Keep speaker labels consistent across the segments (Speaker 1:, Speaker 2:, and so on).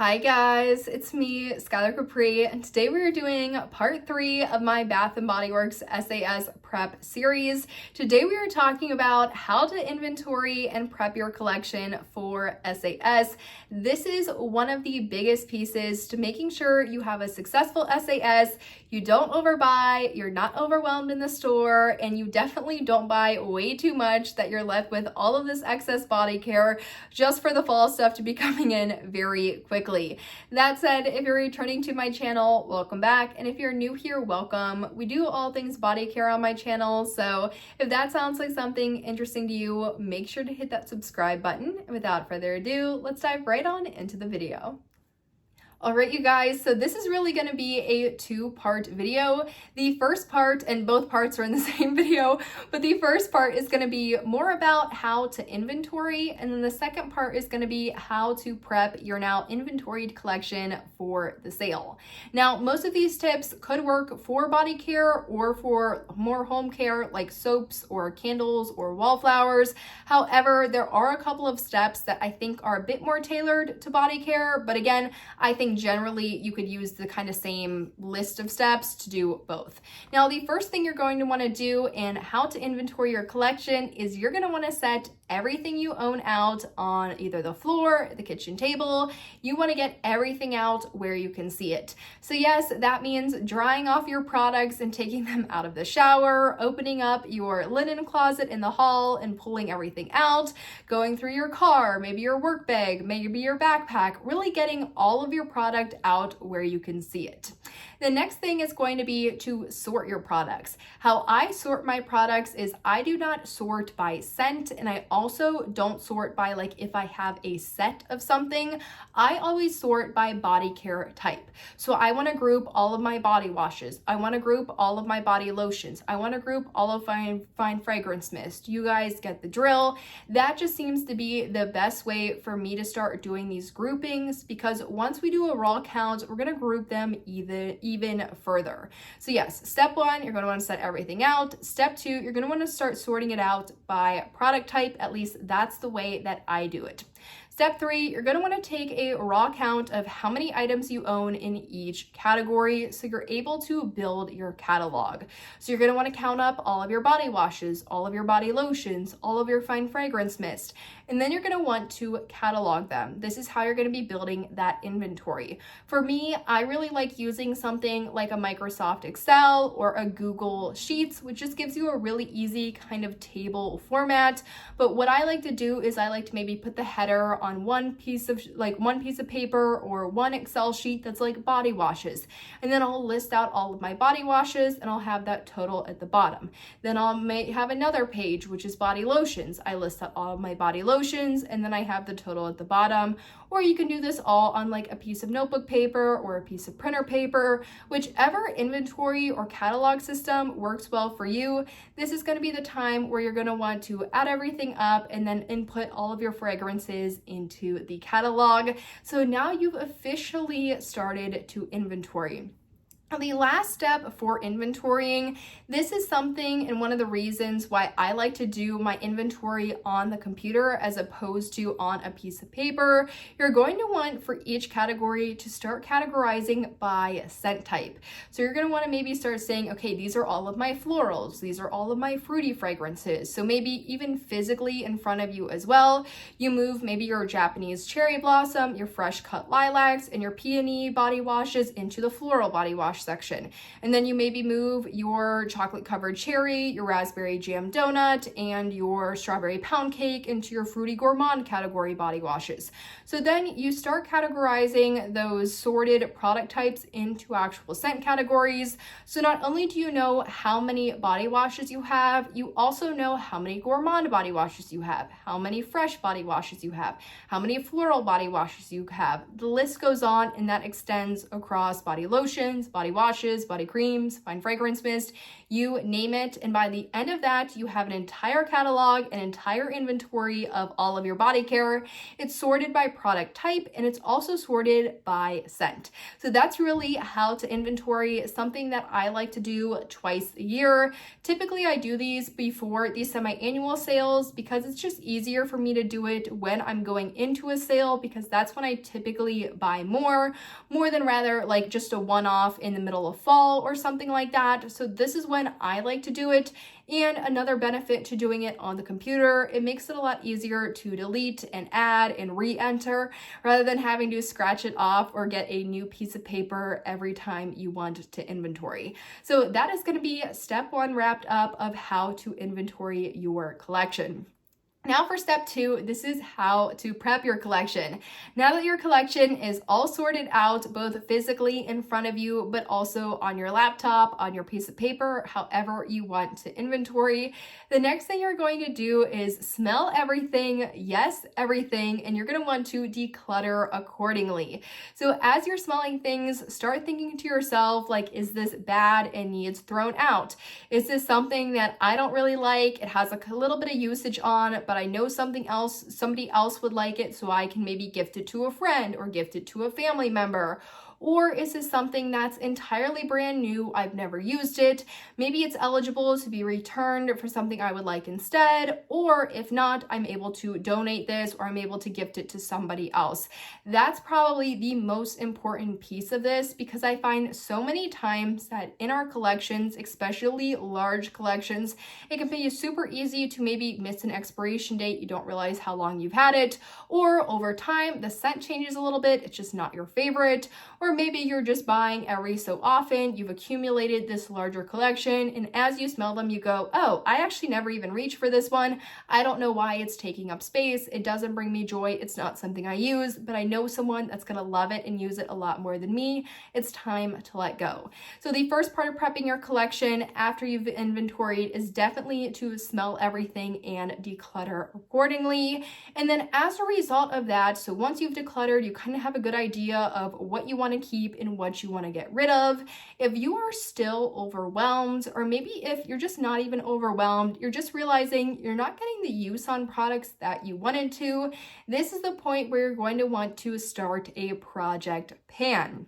Speaker 1: Hi guys, it's me, Skylar Capri, and today we are doing part 3 of my Bath & Body Works SAS prep series. Today we are talking about how to inventory and prep your collection for SAS. This is one of the biggest pieces to making sure you have a successful SAS, you don't overbuy, you're not overwhelmed in the store, and you definitely don't buy way too much that you're left with all of this excess body care just for the fall stuff to be coming in very quickly. That said, if you're returning to my channel, welcome back. And if you're new here, welcome. We do all things body care on my channel. So if that sounds like something interesting to you, make sure to hit that subscribe button. And without further ado, let's dive right on into the video. All right, you guys, so this is really going to be a two-part video. The first part, and both parts are in the same video, but the first part is going to be more about how to inventory, and then the second part is going to be how to prep your now inventoried collection for the sale. Now, most of these tips could work for body care or for more home care like soaps or candles or wallflowers. However, there are a couple of steps that I think are a bit more tailored to body care, but again, I think generally you could use the kind of same list of steps to do both. Now, the first thing you're going to want to do in how to inventory your collection is you're going to want to set everything you own out on either the floor, the kitchen table. You want to get everything out where you can see it. So yes, that means drying off your products and taking them out of the shower, opening up your linen closet in the hall and pulling everything out, going through your car, maybe your work bag, maybe your backpack, really getting all of your product out where you can see it. The next thing is going to be to sort your products. How I sort my products is I do not sort by scent, and I also don't sort by like if I have a set of something. I always sort by body care type. So I want to group all of my body washes. I want to group all of my body lotions. I want to group all of fine fragrance mist. You guys get the drill. That just seems to be the best way for me to start doing these groupings, because once we do a raw count, we're going to group them even further. So yes, step 1, you're going to want to set everything out. Step 2, you're going to want to start sorting it out by product type. At least that's the way that I do it. Step 3, you're going to want to take a raw count of how many items you own in each category so you're able to build your catalog. So you're going to want to count up all of your body washes, all of your body lotions, all of your fine fragrance mist, and then you're going to want to catalog them. This is how you're going to be building that inventory. For me, I really like using something like a Microsoft Excel or a Google Sheets, which just gives you a really easy kind of table format. But what I like to do is I like to maybe put the header on one piece of paper or one Excel sheet that's like body washes. And then I'll list out all of my body washes and I'll have that total at the bottom. Then I'll have another page, which is body lotions. I list out all of my body lotions and then I have the total at the bottom. Or you can do this all on like a piece of notebook paper or a piece of printer paper, whichever inventory or catalog system works well for you. This is going to be the time where you're going to want to add everything up and then input all of your fragrances into the catalog. So now you've officially started to inventory. The last step for inventorying, this is something and one of the reasons why I like to do my inventory on the computer as opposed to on a piece of paper. You're going to want for each category to start categorizing by scent type. So you're going to want to maybe start saying, okay, these are all of my florals. These are all of my fruity fragrances. So maybe even physically in front of you as well, you move maybe your Japanese cherry blossom, your fresh cut lilacs, and your peony body washes into the floral body wash section. And then you maybe move your chocolate covered cherry, your raspberry jam donut, and your strawberry pound cake into your fruity gourmand category body washes. So then you start categorizing those sorted product types into actual scent categories. So not only do you know how many body washes you have, you also know how many gourmand body washes you have, how many fresh body washes you have, how many floral body washes you have. The list goes on, and that extends across body lotions, body washes, body creams, fine fragrance mist, you name it. And by the end of that, you have an entire catalog, an entire inventory of all of your body care. It's sorted by product type, and it's also sorted by scent. So that's really how to inventory, something that I like to do twice a year. Typically, I do these before these semi-annual sales because it's just easier for me to do it when I'm going into a sale, because that's when I typically buy more than rather like just a one-off in the middle of fall or something like that. So this is when I like to do it. And another benefit to doing it on the computer, it makes it a lot easier to delete and add and re-enter rather than having to scratch it off or get a new piece of paper every time you want to inventory. So that is going to be step 1 wrapped up of how to inventory your collection. Now for step 2, this is how to prep your collection. Now that your collection is all sorted out, both physically in front of you, but also on your laptop, on your piece of paper, however you want to inventory, the next thing you're going to do is smell everything, yes, everything, and you're going to want to declutter accordingly. So as you're smelling things, start thinking to yourself, like, is this bad and needs thrown out? Is this something that I don't really like? It has a little bit of usage on, but I know somebody else would like it, so I can maybe gift it to a friend or gift it to a family member. Or is this something that's entirely brand new? I've never used it. Maybe it's eligible to be returned for something I would like instead. Or if not, I'm able to donate this or I'm able to gift it to somebody else. That's probably the most important piece of this, because I find so many times that in our collections, especially large collections, it can be super easy to maybe miss an expiration date. You don't realize how long you've had it. Or over time, the scent changes a little bit. It's just not your favorite. Or maybe you're just buying every so often, you've accumulated this larger collection, and as you smell them, you go, oh, I actually never even reached for this one. I don't know why it's taking up space. It doesn't bring me joy. It's not something I use, but I know someone that's gonna love it and use it a lot more than me. It's time to let go. So the first part of prepping your collection after you've inventoried is definitely to smell everything and declutter accordingly. And then as a result of that, so once you've decluttered, you kind of have a good idea of what you want to keep and what you want to get rid of. If you are still overwhelmed, or maybe if you're just not even overwhelmed, you're just realizing you're not getting the use on products that you wanted to, this is the point where you're going to want to start a project pan.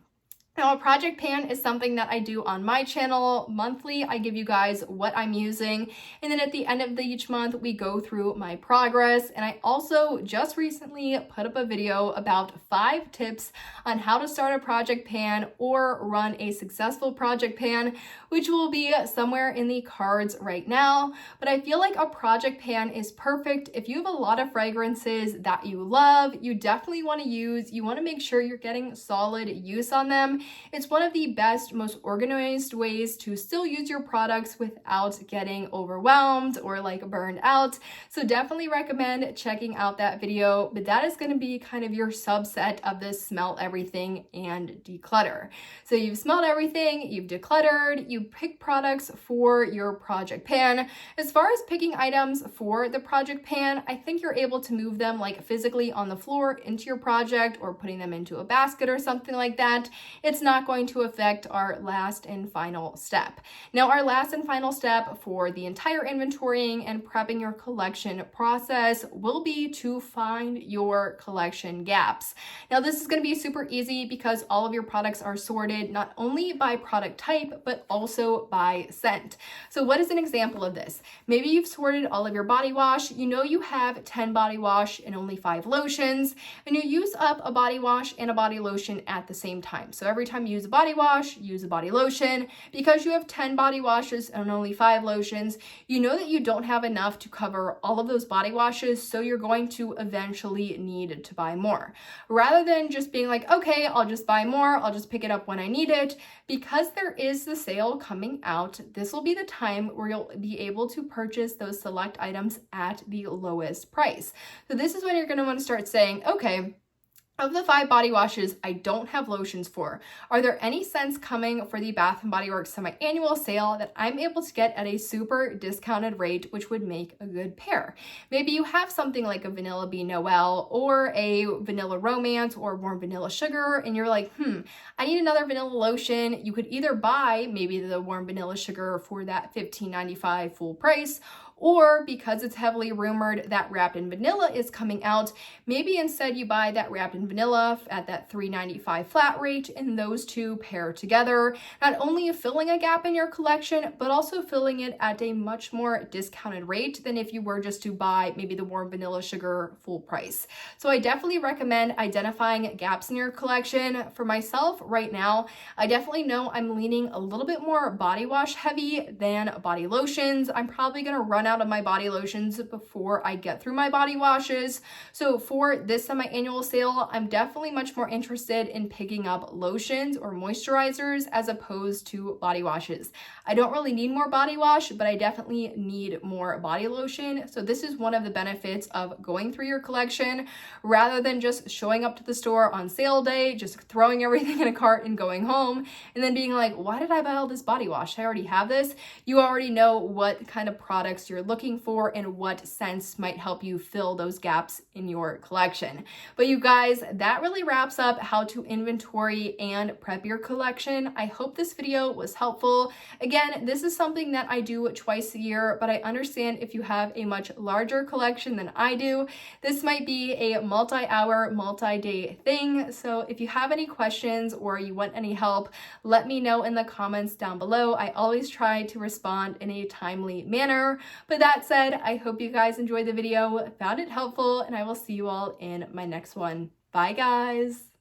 Speaker 1: Now, a project pan is something that I do on my channel monthly. I give you guys what I'm using, and then at the end of each month, we go through my progress. And I also just recently put up a video about 5 tips on how to start a project pan or run a successful project pan, which will be somewhere in the cards right now. But I feel like a project pan is perfect if you have a lot of fragrances that you love, you definitely want to use, you want to make sure you're getting solid use on them. It's one of the best, most organized ways to still use your products without getting overwhelmed or like burned out. So definitely recommend checking out that video, but that is going to be kind of your subset of this smell everything and declutter. So you've smelled everything, you've decluttered, you pick products for your project pan. As far as picking items for the project pan, I think you're able to move them like physically on the floor into your project or putting them into a basket or something like that. It's not going to affect our last and final step. Now, our last and final step for the entire inventorying and prepping your collection process will be to find your collection gaps. Now, this is going to be super easy because all of your products are sorted not only by product type, but also by scent. So what is an example of this? Maybe you've sorted all of your body wash. You know you have 10 body wash and only 5 lotions, and you use up a body wash and a body lotion at the same time. So every time you use a body wash, use a body lotion. Because you have 10 body washes and only 5 lotions, you know that you don't have enough to cover all of those body washes, so you're going to eventually need to buy more. Rather than just being like, okay, I'll just buy more, I'll just pick it up when I need it, because there is the sale coming out, this will be the time where you'll be able to purchase those select items at the lowest price. So this is when you're going to want to start saying, okay, Of the 5 body washes I don't have lotions for, are there any scents coming for the Bath & Body Works semi-annual sale that I'm able to get at a super discounted rate, which would make a good pair? Maybe you have something like a Vanilla Bean Noel or a Vanilla Romance or Warm Vanilla Sugar, and you're like, I need another vanilla lotion. You could either buy maybe the Warm Vanilla Sugar for that $15.95 full price, or because it's heavily rumored that Wrapped in Vanilla is coming out, maybe instead you buy that Wrapped in Vanilla at that $3.95 flat rate, and those two pair together, not only filling a gap in your collection, but also filling it at a much more discounted rate than if you were just to buy maybe the Warm Vanilla Sugar full price. So I definitely recommend identifying gaps in your collection. For myself right now, I definitely know I'm leaning a little bit more body wash heavy than body lotions. I'm probably going to run out of my body lotions before I get through my body washes. So for this semi-annual sale, I'm definitely much more interested in picking up lotions or moisturizers as opposed to body washes. I don't really need more body wash, but I definitely need more body lotion. So this is one of the benefits of going through your collection rather than just showing up to the store on sale day, just throwing everything in a cart and going home, and then being like, why did I buy all this body wash? I already have this. You already know what kind of products you're looking for and what scents might help you fill those gaps in your collection. But you guys, that really wraps up how to inventory and prep your collection. I hope this video was helpful. Again, this is something that I do twice a year, but I understand if you have a much larger collection than I do, this might be a multi-hour, multi-day thing. So if you have any questions or you want any help, let me know in the comments down below. I always try to respond in a timely manner. But that said, I hope you guys enjoyed the video, found it helpful, and I will see you all in my next one. Bye, guys.